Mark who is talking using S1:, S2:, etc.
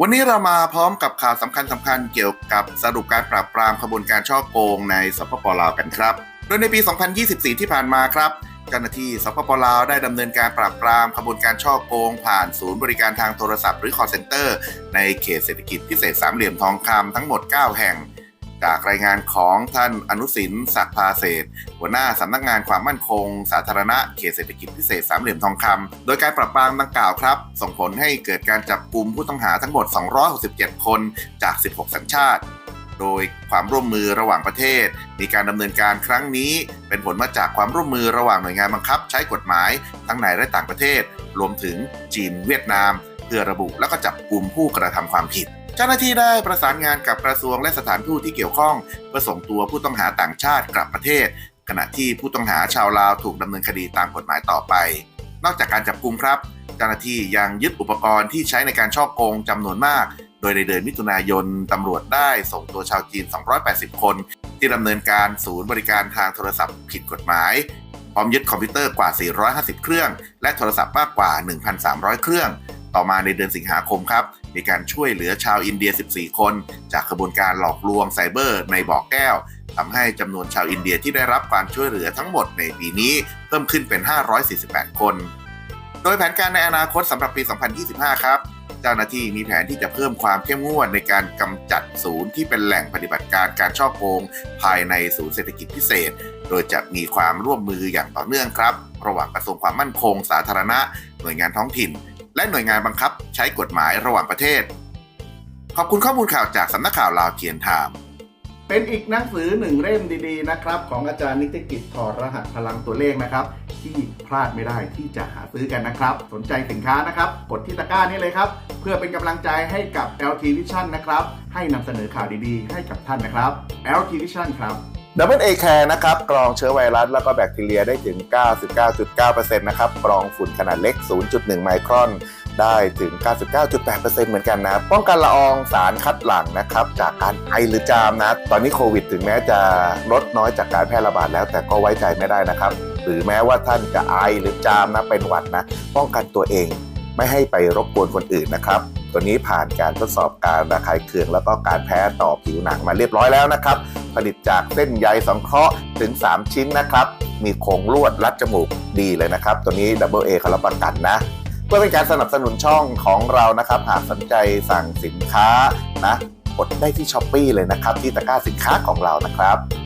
S1: วันนี้เรามาพร้อมกับข่าวสำคัญเกี่ยวกับสรุปการปราบปรามขบวนการฉ้อโกงในสปป.ลาวกันครับโดยในปี 2024 ที่ผ่านมาครับเจ้าหน้าที่สปป.ลาวได้ดำเนินการปราบปรามขบวนการฉ้อโกงผ่านศูนย์บริการทางโทรศัพท์หรือ call center ในเขตเศรษฐกิจพิเศษสามเหลี่ยมทองคำทั้งหมด 9 แห่งจากรายงานของท่านอนุสิน ศักดิ์ภาเศษหัวหน้าสำนักงานความมั่นคงสาธารณะเขตเศรษฐกิจพิเศษสามเหลี่ยมทองคำโดยการปราบปรามดังกล่าวครับส่งผลให้เกิดการจับกุมผู้ต้องหาทั้งหมด267คนจาก 16 สัญชาติโดยความร่วมมือระหว่างประเทศมีการดำเนินการครั้งนี้เป็นผลมาจากความร่วมมือระหว่างหน่วยงานบังคับใช้กฎหมายทั้งในและต่างประเทศรวมถึงจีนเวียดนามเพื่อระบุและก็จับกุมผู้กระทำความผิดเจ้าหน้าที่ได้ประสานงานกับกระทรวงและสถานทูตที่เกี่ยวข้องเพื่อส่งตัวผู้ต้องหาต่างชาติกลับประเทศขณะที่ผู้ต้องหาชาวลาวถูกดำเนินคดีตามกฎหมายต่อไปนอกจากการจับกุมครับเจ้าหน้าที่ยังยึดอุปกรณ์ที่ใช้ในการฉ้อโกงจำนวนมากโดยในเดือนมิถุนายนตำรวจได้ส่งตัวชาวจีน280คนที่ดำเนินการศูนย์บริการทางโทรศัพท์ผิดกฎหมายพร้อมยึดคอมพิวเตอร์กว่า450เครื่องและโทรศัพท์มากกว่า 1,300 เครื่องต่อมาในเดือนสิงหาคมครับมีการช่วยเหลือชาวอินเดีย14คนจากขบวนการหลอกลวงไซเบอร์ในบ่อแก้วทำให้จำนวนชาวอินเดียที่ได้รับการช่วยเหลือทั้งหมดในปีนี้เพิ่มขึ้นเป็น548คนโดยแผนการในอนาคตสำหรับปี 2025 ครับเจ้าหน้าที่มีแผนที่จะเพิ่มความเข้มงวดในการกำจัดศูนย์ที่เป็นแหล่งปฏิบัติการการฉ้อโกงภายในศูนย์เศรษฐกิจพิเศษโดยจะมีความร่วมมืออย่างต่อเนื่องครับระหว่างกระทรวงความมั่นคงสาธารณะหน่วยงานท้องถิ่นและหน่วยงานบังคับใช้กฎหมายระหว่างประเทศขอบคุณข้อมูลข่าวจากสำนักข่าวลาวเทียนไทม์
S2: เป็นอีกหนังสือหนึ่งเล่มดีๆนะครับของอาจารย์นิติกิจถอดรหัสพลังตัวเลขนะครับที่พลาดไม่ได้ที่จะหาซื้อกันนะครับสนใจสินค้านะครับกดที่ตะกร้านี้เลยครับเพื่อเป็นกำลังใจให้กับ LT Vision นะครับให้นำเสนอข่าวดีๆให้กับท่านนะครับ LT Vision ครับ
S1: Double A Care นะครับกรองเชื้อไวรัสแล้วก็แบคทีเรียได้ถึง 99.9% นะครับกรองฝุ่นขนาดเล็ก 0.1 ไมครอนได้ถึง 99.8% เหมือนกันนะป้องกันละอองสารคัดหลั่งนะครับจากการไอหรือจามนะตอนนี้โควิดถึงแม้จะลดน้อยจากการแพร่ระบาดแล้วแต่ก็ไว้ใจไม่ได้นะครับหรือแม้ว่าท่านจะไอหรือจามนะเป็นหวัดนะป้องกันตัวเองไม่ให้ไปรบกวนคนอื่นนะครับตัวนี้ผ่านการทดสอบการระคายเคืองแล้วก็การแพ้ต่อผิวหนังมาเรียบร้อยแล้วนะครับผลิตจากเส้นใยสังเคราะห์ถึง3ชิ้นนะครับมีโครงลวดรัดจมูกดีเลยนะครับตัวนี้ Double A เขารับประกันนะเพื่อเป็นการสนับสนุนช่องของเรานะครับหากสนใจสั่งสินค้านะกดได้ที่ Shopee เลยนะครับที่ตะกร้าสินค้าของเรานะครับ